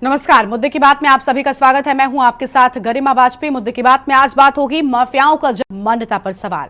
नमस्कार। मुद्दे की बात में आप सभी का स्वागत है। मैं हूं आपके साथ गरिमा वाजपेयी। मुद्दे की बात में आज बात होगी माफियाओं का मान्यता पर सवाल।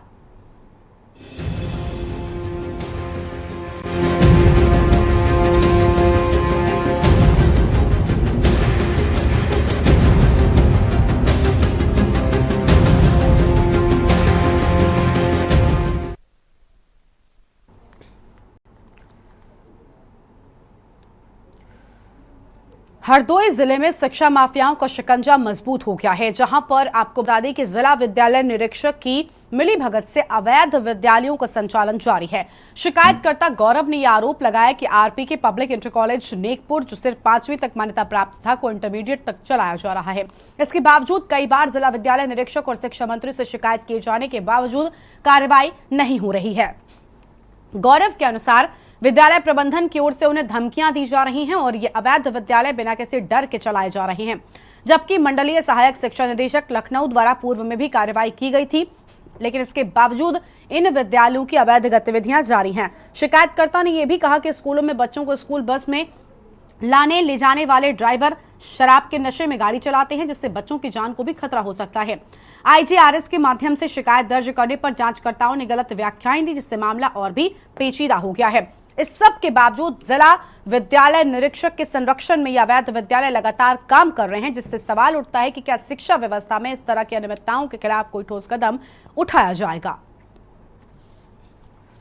हरदोई जिले में शिक्षा माफियाओं का शिकंजा मजबूत हो गया है, जहां पर आपको बता दें कि जिला विद्यालय निरीक्षक की मिलीभगत से अवैध विद्यालयों का संचालन जारी है। शिकायतकर्ता गौरव ने यह आरोप लगाया कि आरपी के पब्लिक इंटर कॉलेज नेकपुर, जो सिर्फ 5वीं तक मान्यता प्राप्त था, को इंटरमीडिएट तक चलाया जा रहा है। इसके बावजूद कई बार जिला विद्यालय निरीक्षक और शिक्षा मंत्री से शिकायत किए जाने के बावजूद कार्रवाई नहीं हो रही है। गौरव के अनुसार विद्यालय प्रबंधन की ओर से उन्हें धमकियां दी जा रही हैं और ये अवैध विद्यालय बिना किसी डर के चलाए जा रहे हैं। जबकि मंडलीय सहायक शिक्षा निदेशक लखनऊ द्वारा पूर्व में भी कार्रवाई की गई थी, लेकिन इसके बावजूद इन विद्यालयों की अवैध गतिविधियां जारी हैं। शिकायतकर्ता ने यह भी कहा कि स्कूलों में बच्चों को स्कूल बस में लाने ले जाने वाले ड्राइवर शराब के नशे में गाड़ी चलाते हैं, जिससे बच्चों की जान को भी खतरा हो सकता है। आईजीआरएस के माध्यम से शिकायत दर्ज करने पर जांचकर्ताओं ने गलत व्याख्याएं दी, जिससे मामला और भी पेचीदा हो गया है। इस सब के बावजूद जिला विद्यालय निरीक्षक के संरक्षण में यह अवैध विद्यालय लगातार काम कर रहे हैं, जिससे सवाल उठता है कि क्या शिक्षा व्यवस्था में इस तरह की अनियमितताओं के खिलाफ कोई ठोस कदम उठाया जाएगा।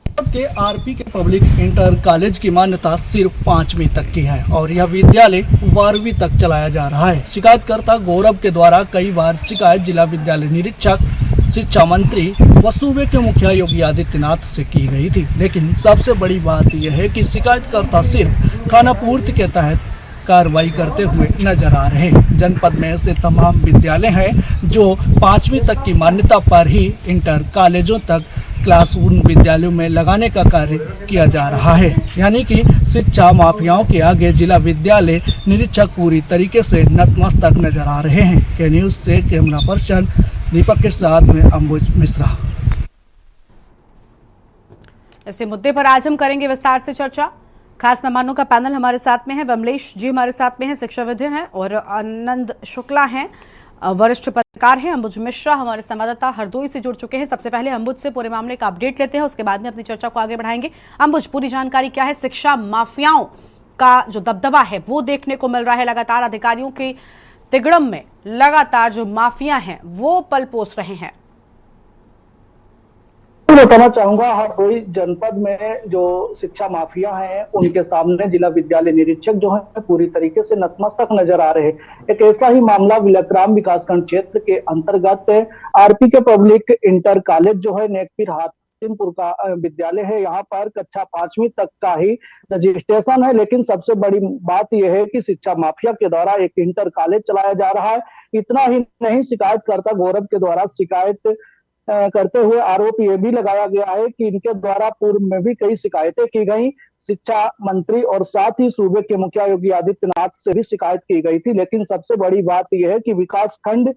के आरपी के पब्लिक इंटर कॉलेज की मान्यता सिर्फ 5वीं तक की है और यह विद्यालय 12वीं तक चलाया जा रहा है। शिकायतकर्ता गौरव के द्वारा कई बार शिकायत जिला विद्यालय निरीक्षक, शिक्षा मंत्री व सूबे के मुखिया योगी आदित्यनाथ से की गई थी, लेकिन सबसे बड़ी बात यह है कि शिकायतकर्ता सिर्फ खानापूर्ति के तहत कार्रवाई करते हुए नजर आ रहे हैं। जनपद में ऐसे तमाम विद्यालय हैं जो 5वीं तक की मान्यता पर ही इंटर कॉलेजों तक क्लास उन विद्यालयों में लगाने का कार्य किया जा रहा है। यानी कि शिक्षा माफियाओं के आगे जिला विद्यालय निरीक्षक पूरी तरीके से नतमस्तक नजर आ रहे हैं। के न्यूज से कैमरा पर्सन दीपक के साथ में अंबुज मिश्रा। इसी मुद्दे पर आज हम करेंगे विस्तार से चर्चा। खास मेहमानों का पैनल हमारे साथ में है। विमलेश जी हमारे साथ में है, शिक्षाविद हैं, और आनंद शुक्ला हैं, वरिष्ठ पत्रकार हैं। अंबुज मिश्रा हमारे संवाददाता हरदोई से जुड़ चुके हैं। सबसे पहले अंबुज से पूरे मामले का अपडेट लेते हैं, उसके बाद में अपनी चर्चा को आगे बढ़ाएंगे। अंबुज, पूरी जानकारी क्या है? शिक्षा माफियाओं का जो दबदबा है वो देखने को मिल रहा है लगातार। अधिकारियों के तिगड़म में लगातार जो माफिया हैं वो पल पोस रहे हैं। बताना चाहूंगा, हरदोई जनपद में जो शिक्षा माफिया हैं उनके सामने जिला विद्यालय निरीक्षक जो है पूरी तरीके से नतमस्तक नजर आ रहे हैं। एक ऐसा ही मामला विलकराम विकासखंड क्षेत्र के अंतर्गत आरपी के पब्लिक इंटर कॉलेज जो है नेकपुर हातिमपुर का विद्यालय है। यहाँ पर कक्षा 5वीं तक का ही रजिस्ट्रेशन है, लेकिन सबसे बड़ी बात यह है कि शिक्षा माफिया के द्वारा एक इंटर कॉलेज चलाया जा रहा है। इतना ही नहीं, शिकायतकर्ता गौरव के द्वारा शिकायत करते हुए आरोप ये भी लगाया गया है कि इनके द्वारा पूर्व में भी कई शिकायतें की गई। शिक्षा मंत्री और साथ ही सूबे के मुखिया योगी आदित्यनाथ से भी शिकायत की गई थी, लेकिन सबसे बड़ी बात यह है कि विकास खंड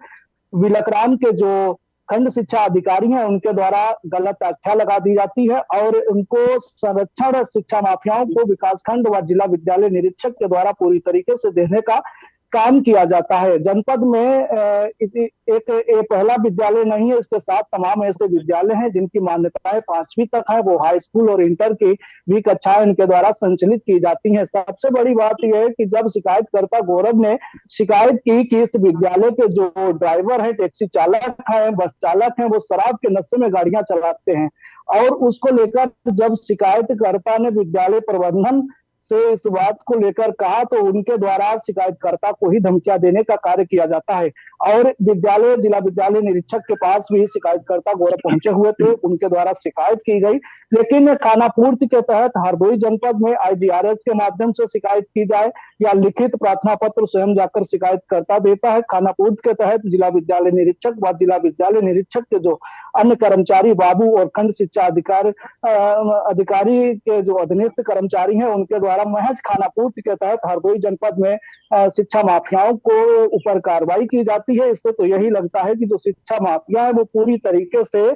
विलकराम के जो खंड शिक्षा अधिकारी हैं उनके द्वारा गलत आख्या लगा दी जाती है और उनको संरक्षण शिक्षा माफियाओं को विकास खंड व जिला विद्यालय निरीक्षक के द्वारा पूरी तरीके से देने का काम किया जाता है। जनपद में एक पहला विद्यालय नहीं है, इसके साथ तमाम ऐसे विद्यालय हैं जिनकी मान्यताएं 5वीं तक है। वो हाई स्कूल और इंटर की भी कक्षाएं इनके द्वारा संचालित की जाती हैं। सबसे बड़ी बात यह है कि जब शिकायतकर्ता गौरव ने शिकायत की कि इस विद्यालय के जो ड्राइवर है, टैक्सी चालक है, बस चालक है, वो शराब के नशे में गाड़ियां चलाते हैं, और उसको लेकर जब शिकायतकर्ता ने विद्यालय प्रबंधन से इस बात को लेकर कहा तो उनके द्वारा शिकायतकर्ता को ही धमकियां देने का कार्य किया जाता है। और जिला विद्यालय निरीक्षक के पास भी शिकायतकर्ता गौरव पहुंचे हुए थे, उनके द्वारा शिकायत की गई, लेकिन खानापूर्ति के तहत हरदोई जनपद में आईजीआरएस के माध्यम से शिकायत की जाए या लिखित प्रार्थना पत्र स्वयं जाकर शिकायतकर्ता देता है। खानापूर्ति के तहत जिला विद्यालय निरीक्षक व जिला विद्यालय निरीक्षक के जो अन्य कर्मचारी बाबू और खंड शिक्षा अधिकारी के जो अधीनस्थ कर्मचारी हैं उनके द्वारा महज खानापूर्ति के तहत हरदोई जनपद में शिक्षा माफियाओं को ऊपर कार्रवाई की जाती है। इससे तो यही लगता है कि जो शिक्षा माफिया है वो पूरी तरीके से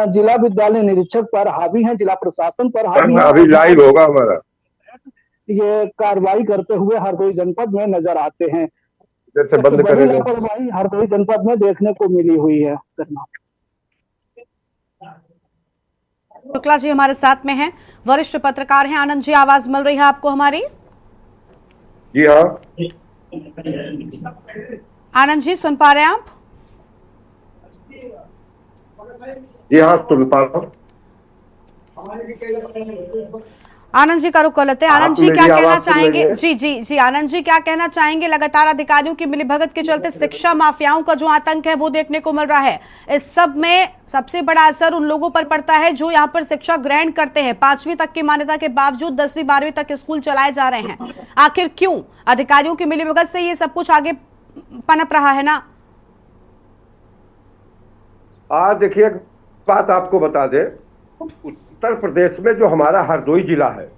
जिला विद्यालय निरीक्षक पर हावी है, जिला प्रशासन पर हावी है। अभी लाइव होगा हमारा। ये कार्रवाई करते हुए हरदोई जनपद में नजर आते हैं। इधर से एक बंद बड़ी करेगा। लापरवाही हरदोई जनपद में देखने को मिली हुई है। करना शुक्ला जी हमारे साथ में हैं, वरिष्ठ पत्रकार हैं। आनंद जी, आवाज मिल रही है आपको हमारी? जी हाँ। आनंद जी, सुन पा रहे हैं आप? जी हाँ, सुन पा रहा हूँ। आनंद जी का रुख कर लेते हैं। आनंद आप जी क्या मेरी कहना आवाज सुन चाहेंगे? रही हैं? जी जी जी, आनंद जी क्या कहना चाहेंगे? लगातार अधिकारियों की मिलीभगत के चलते शिक्षा माफियाओं का जो आतंक है वो देखने को मिल रहा है। इस सब में सबसे बड़ा असर उन लोगों पर पड़ता है जो यहाँ पर शिक्षा ग्रहण करते हैं। 5वीं तक की मान्यता के बावजूद 10वीं 12वीं तक स्कूल चलाए जा रहे हैं। आखिर क्यों? अधिकारियों की मिलीभगत से ये सब कुछ आगे पनप रहा है ना। देखिए, एक बात आपको बता दें, उत्तर प्रदेश में जो हमारा हरदोई जिला है,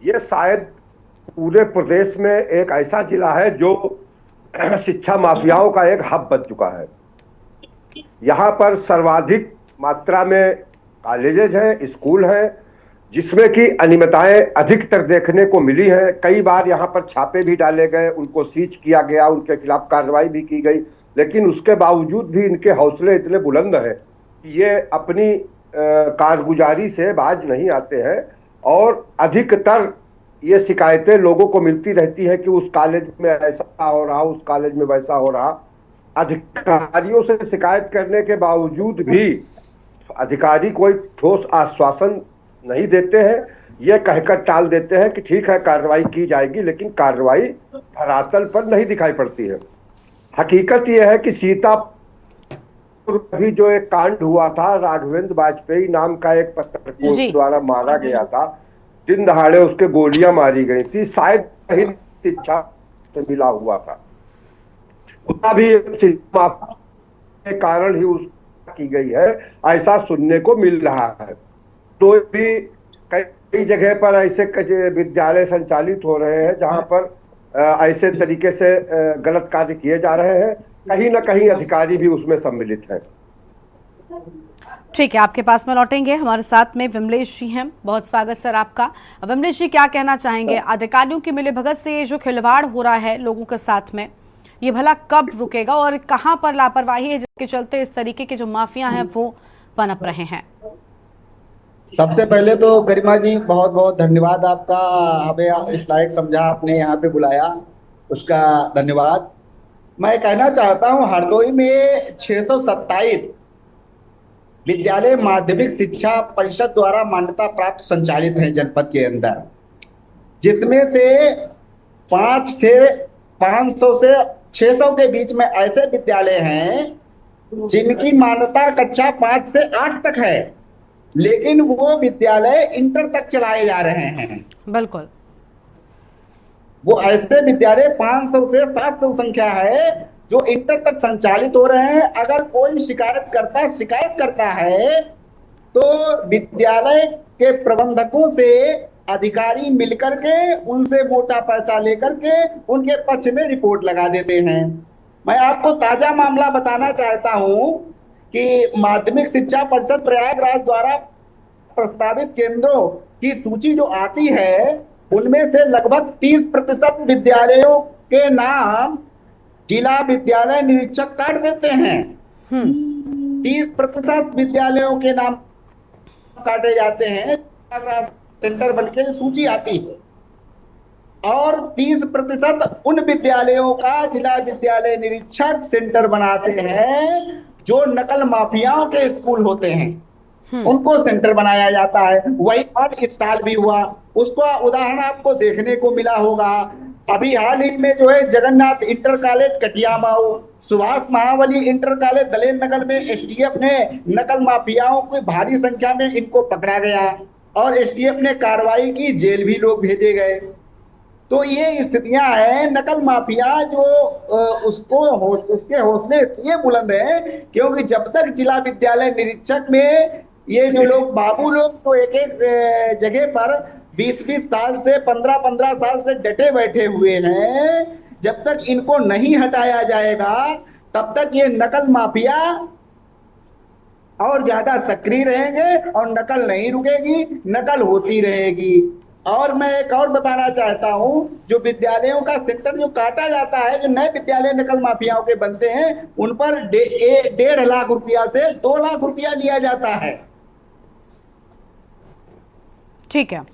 ये शायद पूरे प्रदेश में एक ऐसा जिला है जो शिक्षा माफियाओं का एक हब बन चुका है। यहाँ पर सर्वाधिक मात्रा में कॉलेजेस हैं, स्कूल हैं, जिसमें कि अनियमितताएं अधिकतर देखने को मिली हैं। कई बार यहाँ पर छापे भी डाले गए, उनको सीज किया गया, उनके खिलाफ कार्रवाई भी की गई, लेकिन उसके बावजूद भी इनके हौसले इतने बुलंद हैं कि ये अपनी कारगुजारी से बाज नहीं आते हैं। और अधिकतर ये शिकायतें लोगों को मिलती रहती हैं कि उस कॉलेज में ऐसा हो रहा, उस कॉलेज में वैसा हो रहा। अधिकारियों से शिकायत करने के बावजूद भी अधिकारी कोई ठोस आश्वासन नहीं देते हैं। ये कहकर टाल देते हैं कि ठीक है, कार्रवाई की जाएगी, लेकिन कार्रवाई धरातल पर नहीं दिखाई पड़ती है। हकीकत यह है कि सीतापुर भी जो एक कांड हुआ था, राघवेंद्र वाजपेयी नाम का एक पत्रकार द्वारा मारा गया था, दिन दहाड़े उसके गोलियां मारी गई थी, शायद कहीं शिक्षा से मिला हुआ था। उसका भी शिक्षा के कारण ही उस की गई है, ऐसा सुनने को मिल रहा है। तो भी कई जगह पर ऐसे विद्यालय संचालित हो रहे हैं जहां पर ऐसे तरीके से गलत कार्य किए जा रहे हैं। कहीं ना कहीं अधिकारी भी उसमें सम्मिलित हैं। ठीक है, आपके पास में लौटेंगे। हमारे साथ में विमलेश जी हैं, बहुत स्वागत सर आपका। विमलेश जी, क्या कहना चाहेंगे? अधिकारियों की मिलीभगत से ये जो खिलवाड़ हो रहा है लोगों के साथ में, ये भला कब रुकेगा और कहां पर लापरवाही है जिसके चलते इस तरीके के जो माफिया हैं वो पनप रहे हैं? सबसे पहले तो गरिमा जी बहुत बहुत धन्यवाद आपका, हमें इस लायक समझा, आपने यहाँ पे बुलाया, उसका धन्यवाद। मैं कहना चाहता हूँ, हरदोई में 627 विद्यालय माध्यमिक शिक्षा परिषद द्वारा मान्यता प्राप्त संचालित हैं जनपद के अंदर, जिसमें से 500 से 600 के बीच में ऐसे विद्यालय हैं जिनकी मान्यता कक्षा 5 से 8 तक है, लेकिन वो विद्यालय इंटर तक चलाए जा रहे हैं। बिल्कुल, वो ऐसे विद्यालय 500 से 700 संख्या है जो इंटर तक संचालित हो रहे हैं। अगर कोई शिकायत करता है तो विद्यालय के प्रबंधकों से अधिकारी मिलकर के उनसे मोटा पैसा लेकर के उनके पक्ष में रिपोर्ट लगा देते हैं। मैं आपको ताजा मामला बताना चाहता हूं कि माध्यमिक शिक्षा परिषद प्रयागराज द्वारा प्रस्तावित केंद्रों की सूची जो आती है, उनमें से लगभग 30% विद्यालयों के नाम जिला विद्यालय निरीक्षक काट देते हैं। 30% विद्यालयों के नाम काटे जाते हैं, सेंटर बनके सूची आती है, और 30% उन विद्यालयों का जिला विद्यालय निरीक्षक सेंटर बनाते हैं जो नकल माफियाओं के स्कूल होते हैं, उनको सेंटर बनाया जाता है। वही बात इस साल भी हुआ, उसका उदाहरण आपको देखने को मिला होगा। अभी हाल ही में जो है Jagannath inter college Katiyamau, Subhash Mahavali inter college Daler Nagar में एसटीएफ ने नकल माफियाओं की भारी संख्या में इनको पकड़ा गया और एसटीएफ ने कार्रवाई की, जेल भी लोग भेजे गए। तो ये स्थितियां हैं। नकल माफिया जो उसके हौसले ये बुलंद है क्योंकि जब तक जिला विद्यालय निरीक्षक में ये जो लोग बाबू लोग तो एक जगह पर 20-20 साल से 15-15 साल से डटे बैठे हुए हैं, जब तक इनको नहीं हटाया जाएगा तब तक ये नकल माफिया और ज्यादा सक्रिय रहेंगे और नकल नहीं रुकेगी, नकल होती रहेगी। और मैं एक और बताना चाहता हूं, जो विद्यालयों का सेंटर जो काटा जाता है, जो नए विद्यालय नकल माफियाओं के बनते हैं, उन पर 1.5 लाख रुपया से 2 लाख रुपया लिया जाता है। ठीक है,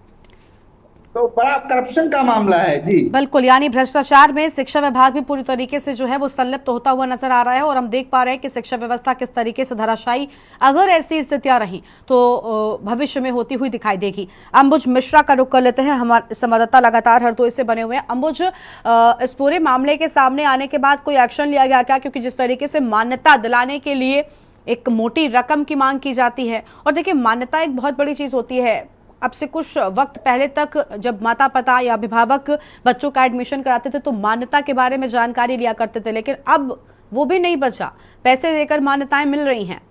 तो बड़ा करप्शन का मामला है जी। बिल्कुल, यानी भ्रष्टाचार में शिक्षा विभाग भी पूरी तरीके से जो है वो संलिप्त होता हुआ नजर आ रहा है और हम देख पा रहे हैं कि शिक्षा व्यवस्था किस तरीके से धराशायी अगर ऐसी स्थितियां रही तो भविष्य में होती हुई दिखाई देगी। अंबुज मिश्रा का रुख कर लेते हैं, हमारे संवाददाता लगातार हरदोई से बने हुए हैं। अंबुज, इस पूरे मामले के सामने आने के बाद कोई एक्शन लिया गया क्या? क्योंकि जिस तरीके से मान्यता दिलाने के लिए एक मोटी रकम की मांग की जाती है, और देखिए मान्यता एक बहुत बड़ी चीज होती है। अब से कुछ वक्त पहले तक जब माता पिता या अभिभावक बच्चों का एडमिशन कराते थे तो मान्यता के बारे में जानकारी लिया करते थे, लेकिन अब वो भी नहीं बचा, पैसे देकर मान्यताएं मिल रही हैं।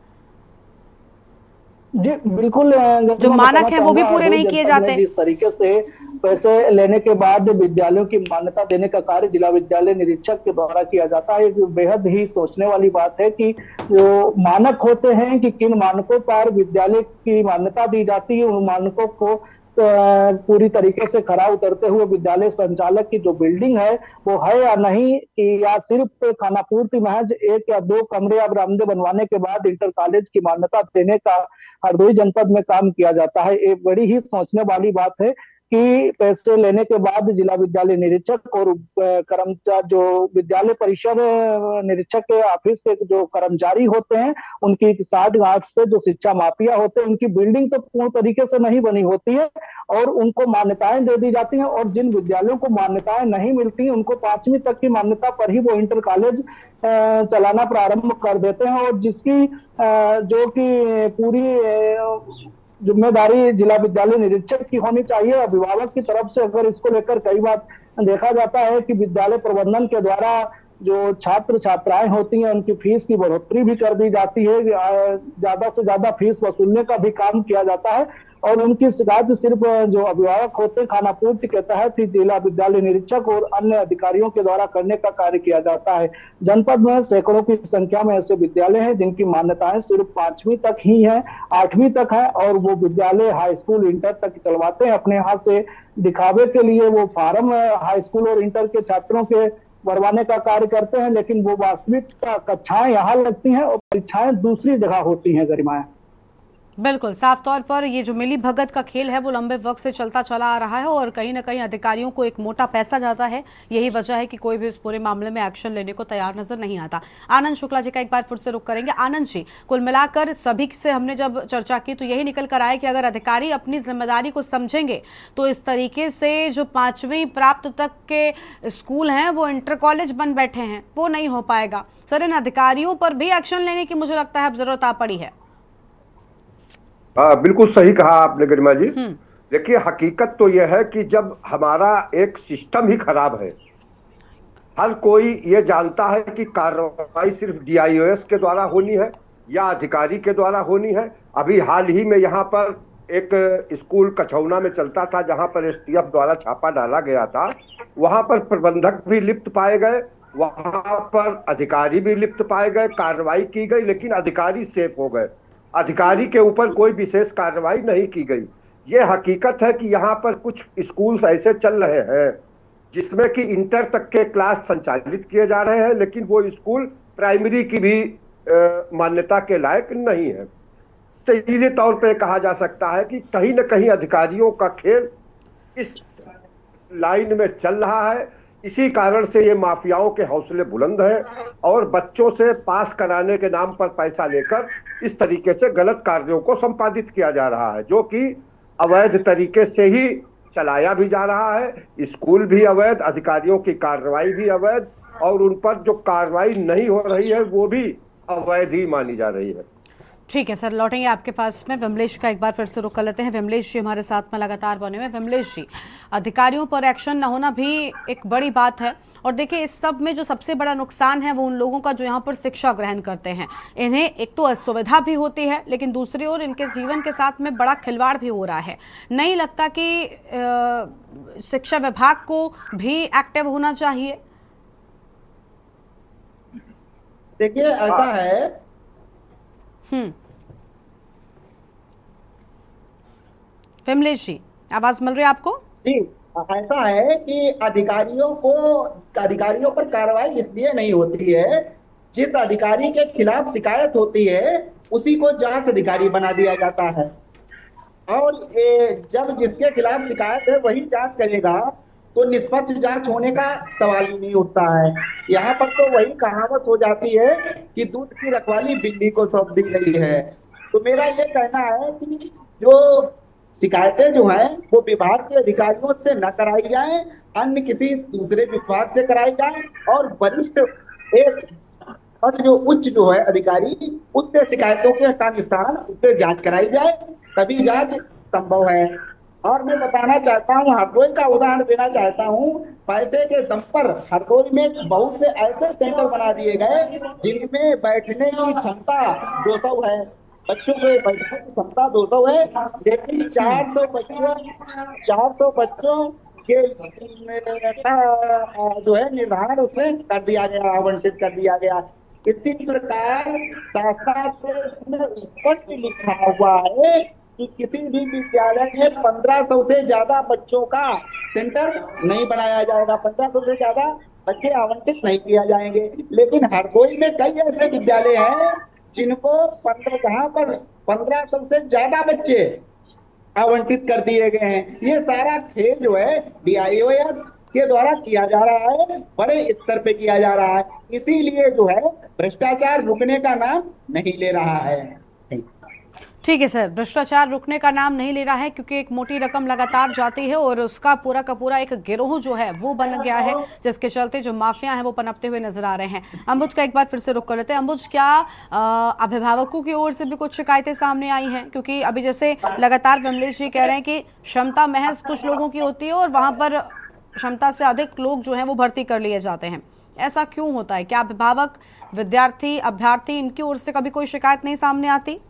जी बिल्कुल, जो मानक है वो भी पूरे नहीं किए जाते। जिस तरीके से पैसे लेने के बाद विद्यालयों की मान्यता देने का कार्य जिला विद्यालय निरीक्षक के द्वारा किया जाता है, जो बेहद ही सोचने वाली बात है कि जो मानक होते हैं कि किन मानकों पर विद्यालय की मान्यता दी जाती है, उन मानकों को पूरी तरीके से खरा उतरते हुए विद्यालय संचालक की जो बिल्डिंग है वो है या नहीं, या सिर्फ खानापूर्ति महज 1 या 2 कमरे या बरामदे बनवाने के बाद इंटर कॉलेज की मान्यता देने का हरदोई जनपद में काम किया जाता है। एक बड़ी ही सोचने वाली बात है कि पैसे लेने के बाद जिला विद्यालय निरीक्षक और कर्मचारी जो विद्यालय परिषद निरीक्षक के ऑफिस के जो कर्मचारी होते हैं, उनकी साठ गांठ से जो शिक्षा माफिया होते हैं, उनकी बिल्डिंग तो पूर्ण तरीके से नहीं बनी होती है और उनको मान्यताएं दे दी जाती हैं, और जिन विद्यालयों को मान्यताएं नहीं मिलती उनको 5वीं तक की मान्यता पर ही वो इंटर कॉलेज चलाना प्रारंभ कर देते हैं, और जिसकी जो कि पूरी जिम्मेदारी जिला विद्यालय निरीक्षक की होनी चाहिए। अभिभावक की तरफ से अगर इसको लेकर कई बार देखा जाता है कि विद्यालय प्रबंधन के द्वारा जो छात्र छात्राएं होती हैं उनकी फीस की बढ़ोतरी भी कर दी जाती है, ज्यादा से ज्यादा फीस वसूलने का भी काम किया जाता है, और उनकी शिकायत सिर्फ जो अभिभावक होते हैं खानापूर्ति के तहत ही जिला विद्यालय निरीक्षक और अन्य अधिकारियों के द्वारा करने का कार्य किया जाता है। जनपद में सैकड़ों की संख्या में ऐसे विद्यालय हैं जिनकी मान्यताएं सिर्फ 5वीं तक ही है, 8वीं तक है, और वो विद्यालय हाई स्कूल इंटर तक चलवाते हैं। अपने यहाँ से दिखावे के लिए वो फार्म हाई स्कूल और इंटर के छात्रों के भरवाने का कार्य करते हैं, लेकिन वो वास्तविक कक्षाएं यहाँ लगती हैं और परीक्षाएं दूसरी जगह होती हैं। गरिमाएं, बिल्कुल, साफ तौर पर ये जो मिली भगत का खेल है वो लंबे वक्त से चलता चला आ रहा है और कहीं ना कहीं अधिकारियों को एक मोटा पैसा जाता है। यही वजह है कि कोई भी इस पूरे मामले में एक्शन लेने को तैयार नजर नहीं आता। आनंद शुक्ला जी का एक बार फिर से रुख करेंगे। आनंद जी, कुल मिलाकर सभी से हमने जब चर्चा की तो यही निकल कर आया कि अगर अधिकारी अपनी जिम्मेदारी को समझेंगे तो इस तरीके से जो 5वीं प्राप्त तक के स्कूल हैं वो इंटर कॉलेज बन बैठे हैं, वो नहीं हो पाएगा। सर, इन अधिकारियों पर भी एक्शन लेने की मुझे लगता है अब जरूरत आ पड़ी है। हाँ, बिल्कुल सही कहा आपने गरिमा जी। देखिए, हकीकत तो यह है कि जब हमारा एक सिस्टम ही खराब है, हर कोई ये जानता है कि कार्रवाई सिर्फ DIOS के द्वारा होनी है या अधिकारी के द्वारा होनी है। अभी हाल ही में यहाँ पर एक स्कूल कछौना में चलता था जहाँ पर STF द्वारा छापा डाला गया था, वहाँ पर प्रबंधक भी लिप्त पाए गए, वहाँ पर अधिकारी भी लिप्त पाए गए, कार्रवाई की गई, लेकिन अधिकारी सेफ हो गए। अधिकारी के ऊपर कोई विशेष कार्रवाई नहीं की गई। ये हकीकत है कि यहाँ पर कुछ स्कूल ऐसे चल रहे हैं जिसमें कि इंटर तक के क्लास संचालित किए जा रहे हैं, लेकिन वो स्कूल प्राइमरी की भी मान्यता के लायक नहीं है। सीधे तौर पे कहा जा सकता है कि कहीं न कहीं अधिकारियों का खेल इस लाइन में चल रहा है। इसी कारण से ये माफियाओं के हौसले बुलंद हैं और बच्चों से पास कराने के नाम पर पैसा लेकर इस तरीके से गलत कार्यों को संपादित किया जा रहा है, जो कि अवैध तरीके से ही चलाया भी जा रहा है। स्कूल भी अवैध, अधिकारियों की कार्रवाई भी अवैध, और उन पर जो कार्रवाई नहीं हो रही है वो भी अवैध ही मानी जा रही है। ठीक है सर, लौटेंगे आपके पास में। विमलेश का एक बार फिर से रुख कर लेते हैं। विमलेश जी हमारे साथ में लगातार बने हुए। विमलेश जी, अधिकारियों पर एक्शन न होना भी एक बड़ी बात है, और देखिए इस सब में जो सबसे बड़ा नुकसान है वो उन लोगों का जो यहाँ पर शिक्षा ग्रहण करते हैं। इन्हें एक तो असुविधा भी होती है, लेकिन दूसरी ओर इनके जीवन के साथ में बड़ा खिलवाड़ भी हो रहा है। नहीं लगता कि शिक्षा विभाग को भी एक्टिव होना चाहिए? देखिए, ऐसा है, विमलेश जी आवाज मिल रही है आपको? जी, ऐसा है कि अधिकारियों पर कार्रवाई इसलिए नहीं होती है, जिस अधिकारी के खिलाफ शिकायत होती है उसी को जांच अधिकारी बना दिया जाता है। और जब जिसके खिलाफ शिकायत है वही जांच करेगा तो निष्पक्ष जांच होने का सवाल ही नहीं उठता है। यहाँ पर तो वही कहावत हो जाती है कि दूध की रखवाली बिल्ली को सौंप दी गई है। तो मेरा ये कहना है कि जो शिकायतें जो हैं वो विभाग के अधिकारियों से न कराई जाए, अन्य किसी दूसरे विभाग से कराई जाए, और वरिष्ठ एक और जो उच्च जो है अधिकारी उससे शिकायतों के का निस्तारण, उससे जांच कराई जाए, तभी जांच संभव है। और मैं बताना चाहता हूँ, हरदोई का उदाहरण देना चाहता हूँ। पैसे के दम पर हरदोई में बहुत से ऐसे सेंटर बना दिए गए जिनमें बैठने की क्षमता 200 है, बच्चों के बैठने की क्षमता 200 है, लेकिन 400 बच्चों के जो है निर्धारण उसमें कर दिया गया, आवंटित कर दिया गया। इसी प्रकार शास्त्रार्थ में स्पष्ट लिखा हुआ है कि किसी भी विद्यालय में 1500 से ज्यादा बच्चों का सेंटर नहीं बनाया जाएगा, 1500 से ज्यादा बच्चे आवंटित नहीं किया जाएंगे। लेकिन हरदोई में कई ऐसे विद्यालय हैं जिनको 15 जहां पर 1500 से ज्यादा बच्चे आवंटित कर दिए गए हैं। ये सारा खेल जो है DIOS के द्वारा किया जा रहा है, बड़े स्तर पे किया जा रहा है। इसीलिए जो है भ्रष्टाचार रुकने का नाम नहीं ले रहा है। ठीक है सर, भ्रष्टाचार रुकने का नाम नहीं ले रहा है क्योंकि एक मोटी रकम लगातार जाती है और उसका पूरा का पूरा एक गिरोह जो है वो बन गया है, जिसके चलते जो माफिया हैं वो पनपते हुए नजर आ रहे हैं। अंबुज का एक बार फिर से रुक कर लेते हैं। अंबुज, क्या अभिभावकों की ओर से भी कुछ शिकायतें सामने आई हैं? क्योंकि अभी जैसे लगातार विमलेश जी कह रहे हैं कि क्षमता महज कुछ लोगों की होती है और वहां पर क्षमता से अधिक लोग जो हैं वो भर्ती कर लिए जाते हैं। ऐसा क्यों होता है? क्या अभिभावक, विद्यार्थी, अभ्यर्थी, इनकी ओर से कभी कोई शिकायत नहीं सामने आती?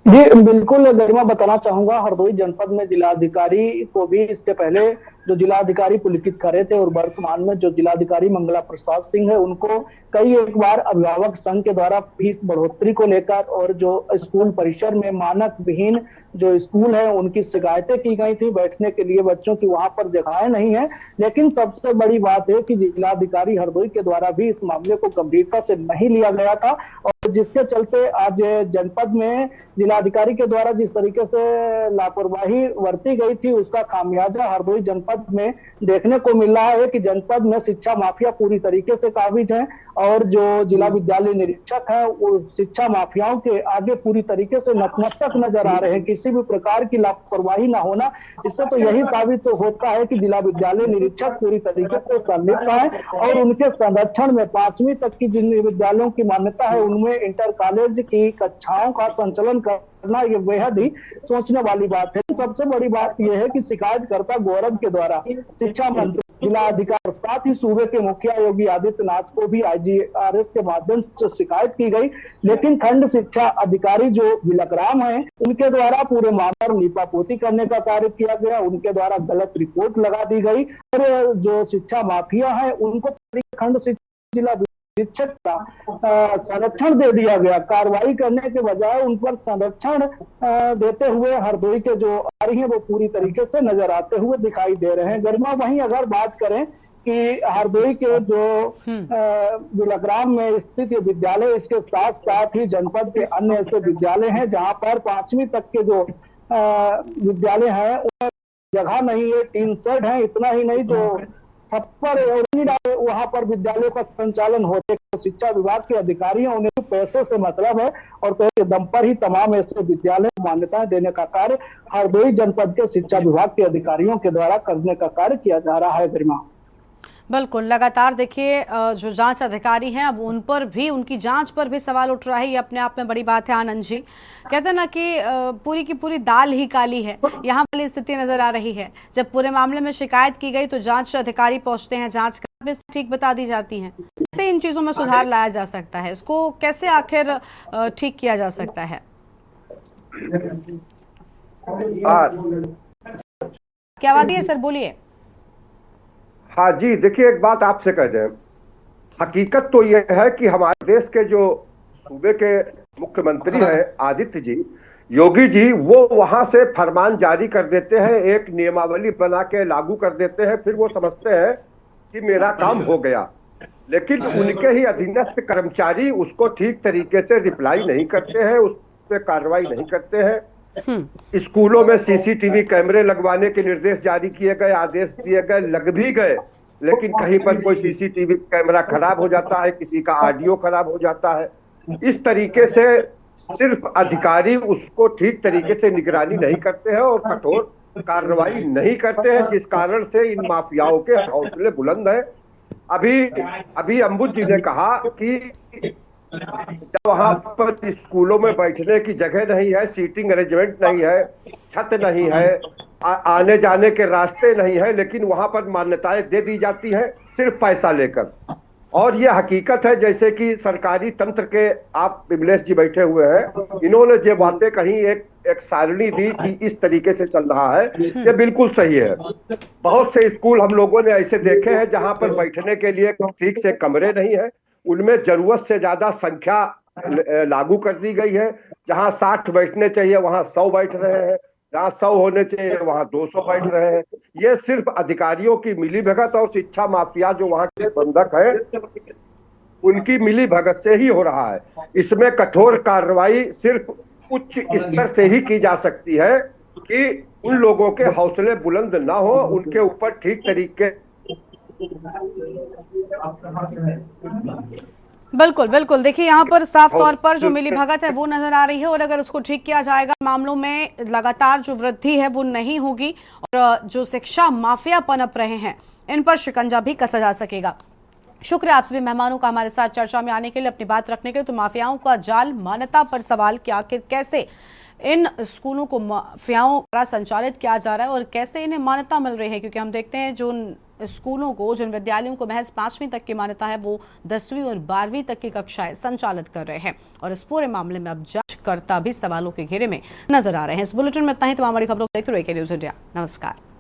जी बिल्कुल गरिमा, बताना चाहूंगा हरदोई जनपद में जिलाधिकारी को भी इसके पहले जो जिलाधिकारी पुलकित करे थे और वर्तमान में जो जिलाधिकारी मंगला प्रसाद सिंह है उनको कई एक बार अभिभावक संघ के द्वारा फीस बढ़ोतरी को लेकर और जो स्कूल परिसर में मानक विहीन जो स्कूल है उनकी शिकायतें की गई थी, बैठने के लिए बच्चों की वहां पर जगहें नहीं है। लेकिन सबसे बड़ी बात है कि जिलाधिकारी हरदोई के द्वारा भी इस मामले को गंभीरता से नहीं लिया गया था और जिसके चलते आज जनपद में जिलाधिकारी के द्वारा जिस तरीके से लापरवाही बरती गई थी उसका खामियाजा हरदोई जनपद में देखने को मिल रहा है कि जनपद में शिक्षा माफिया पूरी तरीके से काबिज है और जो जिला विद्यालय निरीक्षक है वो शिक्षा माफियाओं के आगे पूरी तरीके से नतमस्तक नजर आ रहे हैं। किसी भी प्रकार की लापरवाही ना होना, इससे तो यही साबित तो होता है कि जिला विद्यालय निरीक्षक पूरी तरीके से संलिप्त है और उनके संरक्षण में 5वीं तक की जिन विद्यालयों की मान्यता है उनमें इंटर कॉलेज की कक्षाओं का संचालन करना ये बेहद ही सोचने वाली बात है। सबसे बड़ी बात यह है कि शिकायतकर्ता गौरव के द्वारा शिक्षा मंत्री, जिलाधिकारी, साथ ही सूबे के मुखिया योगी आदित्यनाथ को भी IGRS के माध्यम से शिकायत की गई, लेकिन खंड शिक्षा अधिकारी जो बिलकराम है उनके द्वारा पूरे मामले पर लीपापोती करने का कार्य किया गया, उनके द्वारा गलत रिपोर्ट लगा दी गई और जो शिक्षा माफिया है उनको खंड शिक्षा जिला शिक्षक का संरक्षण दे दिया गया। कार्रवाई करने के बजाय उन पर संरक्षण देते हुए हरदोई के जो आ रही है वो पूरी तरीके से नजर आते हुए दिखाई दे रहे हैं। गरिमा, वहीं अगर बात करें कि हरदोई के जो बिलकराम में स्थित ये विद्यालय, इसके साथ साथ ही जनपद के अन्य ऐसे विद्यालय हैं जहां पर 5वीं तक के जो विद्यालय हैं उनमें जगह नहीं है, टीन शेड है। इतना ही नहीं, जो छप्पर और वहां पर विद्यालयों का संचालन होते तो शिक्षा विभाग के अधिकारियों उन्हें पैसे से मतलब है और पैसे के दम पर ही तमाम ऐसे विद्यालय को मान्यताएं देने का कार्य हरदोई जनपद के शिक्षा विभाग के अधिकारियों के द्वारा करने का कार्य किया जा रहा है। गरिमा, बिल्कुल, लगातार देखिए जो जांच अधिकारी हैं अब उन पर भी, उनकी जांच पर भी सवाल उठ रहा है। ये अपने आप में बड़ी बात है। आनंद जी कहते हैं ना कि पूरी की पूरी दाल ही काली है, यहाँ वाली स्थिति नजर आ रही है। जब पूरे मामले में शिकायत की गई तो जांच अधिकारी पहुंचते हैं, जांच कर ठीक बता दी जाती है। कैसे इन चीजों में सुधार लाया जा सकता है? इसको कैसे आखिर ठीक किया जा सकता है? क्या आवाज है सर? बोलिए। हाँ जी, देखिए एक बात आपसे कह दें, हकीकत तो यह है कि हमारे देश के जो सूबे के मुख्यमंत्री हैं आदित्य जी, योगी जी वो वहां से फरमान जारी कर देते हैं, एक नियमावली बना के लागू कर देते हैं, फिर वो समझते हैं कि मेरा काम हो गया। लेकिन उनके ही अधीनस्थ कर्मचारी उसको ठीक तरीके से रिप्लाई नहीं करते हैं, उस पर कार्रवाई नहीं करते हैं। स्कूलों में सीसीटीवी कैमरे लगवाने के निर्देश जारी किए गए, आदेश दिए गए, लग भी गए, लेकिन कहीं पर कोई सीसीटीवी कैमरा खराब हो जाता है, किसी का ऑडियो खराब हो जाता है। इस तरीके से सिर्फ अधिकारी उसको ठीक तरीके से निगरानी नहीं करते हैं और कठोर कार्रवाई नहीं करते हैं, जिस कारण से इन माफियाओं के हौसले बुलंद हैं। अभी अंबुज जी ने कहा कि जब वहां पर स्कूलों में बैठने की जगह नहीं है, सीटिंग अरेंजमेंट नहीं है, छत नहीं है, आने जाने के रास्ते नहीं है, लेकिन वहां पर मान्यताएं दे दी जाती है सिर्फ पैसा लेकर। और ये हकीकत है, जैसे कि सरकारी तंत्र के आप विमलेश जी बैठे हुए हैं, इन्होंने जो बातें कही, एक सारणी दी कि इस तरीके से चल रहा है, ये बिल्कुल सही है। बहुत से स्कूल हम लोगों ने ऐसे देखे हैं जहां पर बैठने के लिए ठीक से कमरे नहीं है, उनमें जरूरत से ज्यादा संख्या लागू कर दी गई है। जहां 60 बैठने चाहिए वहां 100 बैठ रहे हैं, जहां 100 होने चाहिए वहां 200 बैठ रहे हैं। ये सिर्फ अधिकारियों की मिलीभगत और शिक्षा माफिया जो वहां के प्रबंधक है उनकी मिलीभगत से ही हो रहा है। इसमें कठोर कार्रवाई सिर्फ उच्च स्तर से ही की जा सकती है कि उन लोगों के हौसले बुलंद ना हो, उनके ऊपर ठीक तरीके। बिल्कुल बिल्कुल, देखिए यहाँ पर साफ तौर पर जो मिलीभगत है वो नजर आ रही है, और अगर उसको ठीक किया जाएगा, मामलों में लगातार जो वृद्धि है वो नहीं होगी, और जो शिक्षा माफिया पनप रहे हैं इन पर शिकंजा भी कसा जा सकेगा। शुक्रिया आप सभी मेहमानों का हमारे साथ चर्चा में आने के लिए, अपनी बात रखने के लिए। तो माफियाओं का जाल, मान्यता पर सवाल कि आखिर कैसे इन स्कूलों को माफियाओं द्वारा संचालित किया जा रहा है और कैसे इन्हें मान्यता मिल रही है, क्योंकि हम देखते हैं जो स्कूलों को, जिन विद्यालयों को महज 5वीं तक की मान्यता है, वो 10वीं और 12वीं तक की कक्षाएं संचालित कर रहे हैं, और इस पूरे मामले में अब जांचकर्ता भी सवालों के घेरे में नजर आ रहे हैं। इस बुलेटिन में इतना ही। तमाम बड़ी खबरों को देखते रहिए न्यूज़ इंडिया। नमस्कार।